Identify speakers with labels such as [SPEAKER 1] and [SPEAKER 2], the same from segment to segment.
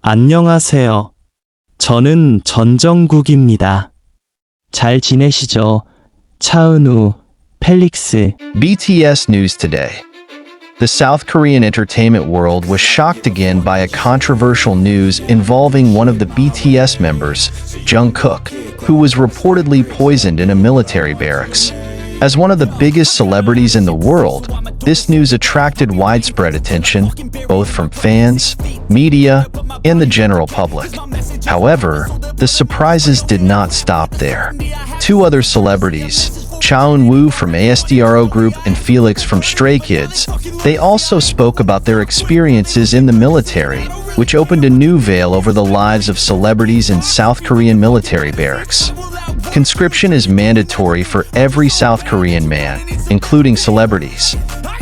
[SPEAKER 1] 안녕하세요. 저는 전정국입니다. 잘 지내시죠? 차은우, 펠릭스.
[SPEAKER 2] BTS news today. The South Korean entertainment world was shocked again by a controversial news involving one of the BTS members, Jungkook, who was reportedly poisoned in a military barracks. As one of the biggest celebrities in the world, this news attracted widespread attention, both from fans, media, and the general public. However, the surprises did not stop there. Two other celebrities, Woo from ASDRO Group and Felix from Stray Kids, they also spoke about their experiences in the military, which opened a new veil over the lives of celebrities in South Korean military barracks. Conscription is mandatory for every South Korean man, including celebrities.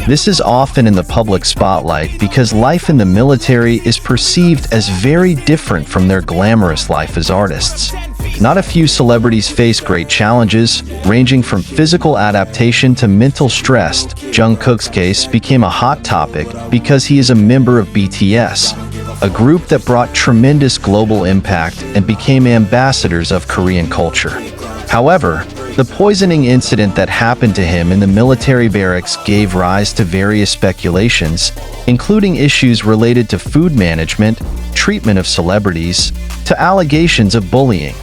[SPEAKER 2] This is often in the public spotlight because life in the military is perceived as very different from their glamorous life as artists. Not a few celebrities face great challenges, ranging from physical adaptation to mental stress. Jungkook's case became a hot topic because he is a member of BTS, a group that brought tremendous global impact and became ambassadors of Korean culture. However, the poisoning incident that happened to him in the military barracks gave rise to various speculations, including issues related to food management, treatment of celebrities, to allegations of bullying.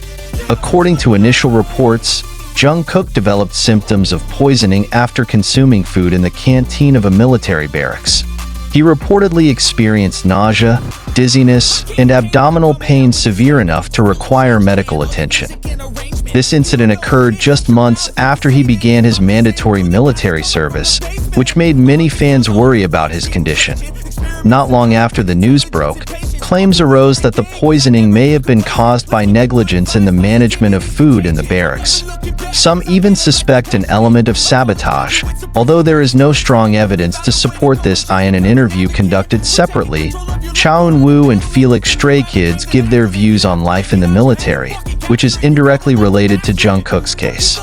[SPEAKER 2] According to initial reports, Jungkook developed symptoms of poisoning after consuming food in the canteen of a military barracks. He reportedly experienced nausea, dizziness, and abdominal pain severe enough to require medical attention. This incident occurred just months after he began his mandatory military service, which made many fans worry about his condition. Not long after the news broke, claims arose that the poisoning may have been caused by negligence in the management of food in the barracks. Some even suspect an element of sabotage, although there is no strong evidence to support this. In an interview conducted separately, Woo and Felix Stray Kids give their views on life in the military, which is indirectly related to Jungkook's case.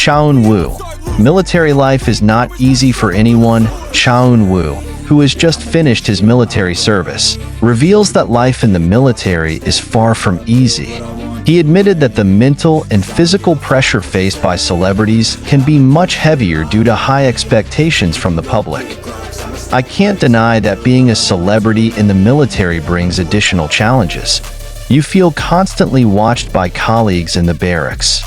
[SPEAKER 2] Woo: military life is not easy for anyone. Woo, who has just finished his military service, reveals that life in the military is far from easy. He admitted that the mental and physical pressure faced by celebrities can be much heavier due to high expectations from the public. I can't deny that being a celebrity in the military brings additional challenges. You feel constantly watched by colleagues in the barracks.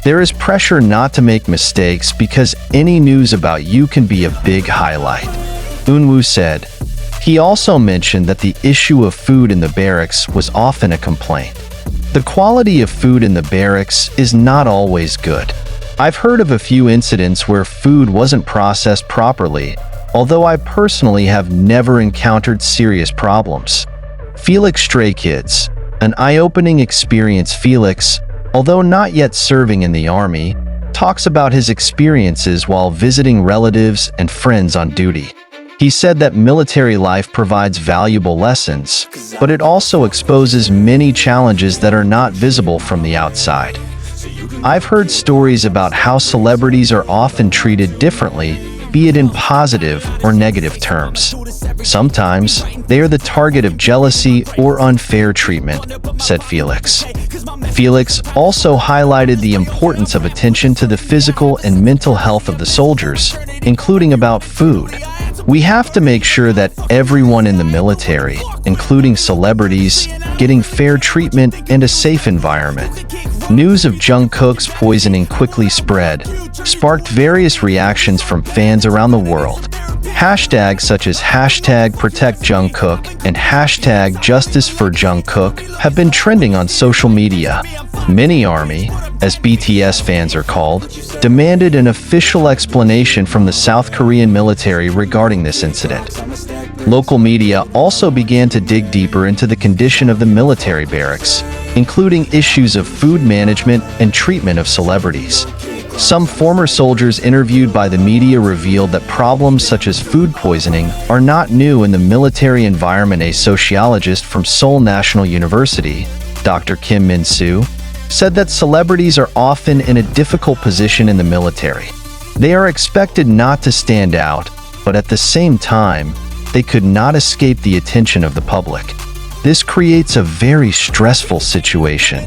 [SPEAKER 2] There is pressure not to make mistakes because any news about you can be a big highlight, Woo said. He also mentioned that the issue of food in the barracks was often a complaint. The quality of food in the barracks is not always good. I've heard of a few incidents where food wasn't processed properly, although I personally have never encountered serious problems. Felix Stray Kids, an eye-opening experience. Felix, although not yet serving in the army, talks about his experiences while visiting relatives and friends on duty. He said that military life provides valuable lessons, but it also exposes many challenges that are not visible from the outside. I've heard stories about how celebrities are often treated differently, be it in positive or negative terms. Sometimes, they are the target of jealousy or unfair treatment, said Felix. Felix also highlighted the importance of attention to the physical and mental health of the soldiers, including about food. We have to make sure that everyone in the military, including celebrities, getting fair treatment and a safe environment. News of Jungkook's poisoning quickly spread, sparked various reactions from fans around the world. Hashtags such as #ProtectJungkook and #JusticeForJungkook have been trending on social media. Many ARMY, as BTS fans are called, demanded an official explanation from the South Korean military regarding this incident. Local media also began to dig deeper into the condition of the military barracks, including issues of food management and treatment of celebrities. Some former soldiers interviewed by the media revealed that problems such as food poisoning are not new in the military environment. A sociologist from Seoul National University, Dr. Kim Min-soo, said that celebrities are often in a difficult position in the military. They are expected not to stand out, but at the same time, they could not escape the attention of the public. This creates a very stressful situation.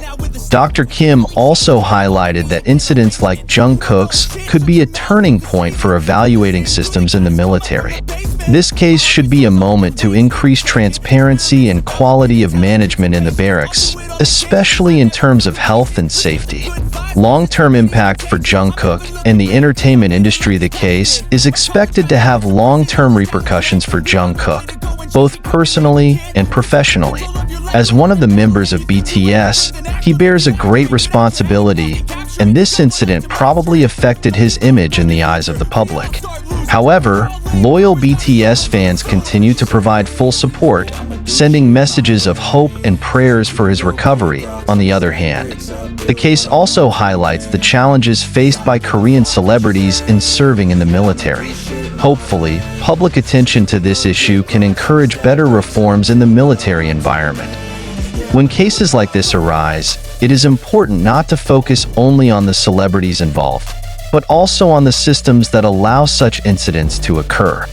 [SPEAKER 2] Dr. Kim also highlighted that incidents like Jungkook's could be a turning point for evaluating systems in the military. This case should be a moment to increase transparency and quality of management in the barracks, especially in terms of health and safety. Long-term impact for Jungkook and the entertainment industry. The case is expected to have long-term repercussions for Jungkook, both personally and professionally. As one of the members of BTS, he bears a great responsibility, and this incident probably affected his image in the eyes of the public. However, loyal BTS fans continue to provide full support, sending messages of hope and prayers for his recovery. On the other hand, the case also highlights the challenges faced by Korean celebrities in serving in the military. Hopefully, public attention to this issue can encourage better reforms in the military environment. When cases like this arise, it is important not to focus only on the celebrities involved, but also on the systems that allow such incidents to occur.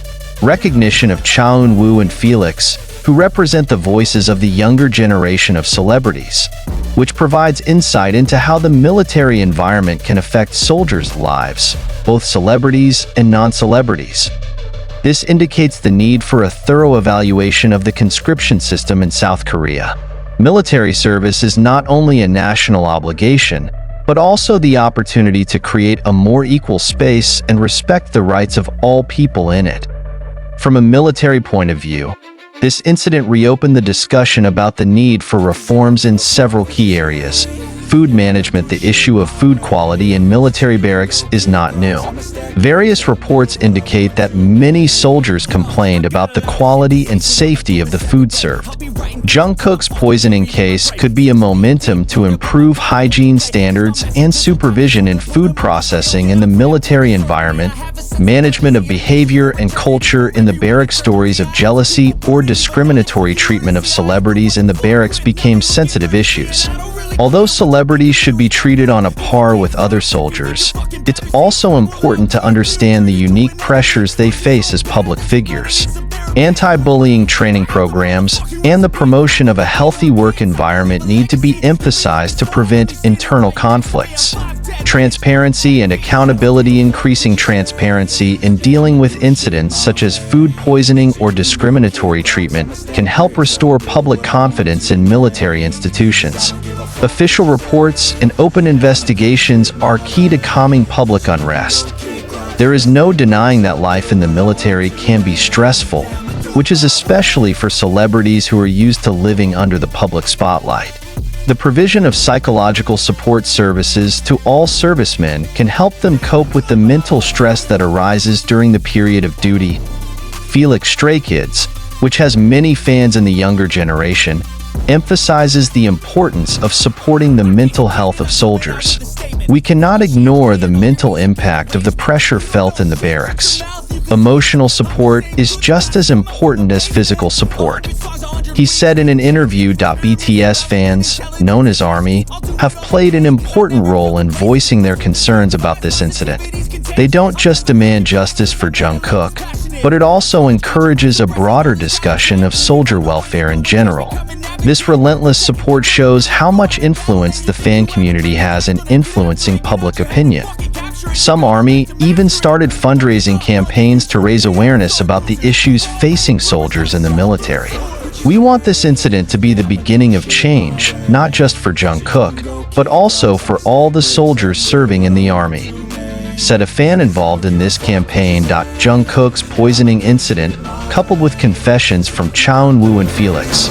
[SPEAKER 2] Recognition of Cha Eun-woo and Felix, who represent the voices of the younger generation of celebrities, which provides insight into how the military environment can affect soldiers' lives, both celebrities and non-celebrities. This indicates the need for a thorough evaluation of the conscription system in South Korea. Military service is not only a national obligation, but also the opportunity to create a more equal space and respect the rights of all people in it. From a military point of view, this incident reopened the discussion about the need for reforms in several key areas. Food management. The issue of food quality in military barracks is not new. Various reports indicate that many soldiers complained about the quality and safety of the food served. Jungkook's poisoning case could be a momentum to improve hygiene standards and supervision in food processing in the military environment. Management of behavior and culture in the barracks. Stories of jealousy or discriminatory treatment of celebrities in the barracks became sensitive issues. Although celebrities should be treated on a par with other soldiers, it's also important to understand the unique pressures they face as public figures. Anti-bullying training programs and the promotion of a healthy work environment need to be emphasized to prevent internal conflicts. Transparency and accountability. Increasing transparency in dealing with incidents such as food poisoning or discriminatory treatment can help restore public confidence in military institutions. Official reports and open investigations are key to calming public unrest. There is no denying that life in the military can be stressful, which is especially for celebrities who are used to living under the public spotlight. The provision of psychological support services to all servicemen can help them cope with the mental stress that arises during the period of duty. Felix Stray Kids, which has many fans in the younger generation, emphasizes the importance of supporting the mental health of soldiers. We cannot ignore the mental impact of the pressure felt in the barracks. Emotional support is just as important as physical support. He said in an interview. BTS fans, known as ARMY, have played an important role in voicing their concerns about this incident. They don't just demand justice for Jungkook, but it also encourages a broader discussion of soldier welfare in general. This relentless support shows how much influence the fan community has in influencing public opinion. Some ARMY even started fundraising campaigns to raise awareness about the issues facing soldiers in the military. We want this incident to be the beginning of change, not just for Jungkook, but also for all the soldiers serving in the ARMY, said a fan involved in this campaign. Jungkook's poisoning incident, coupled with confessions from Cha Eun-woo and Felix,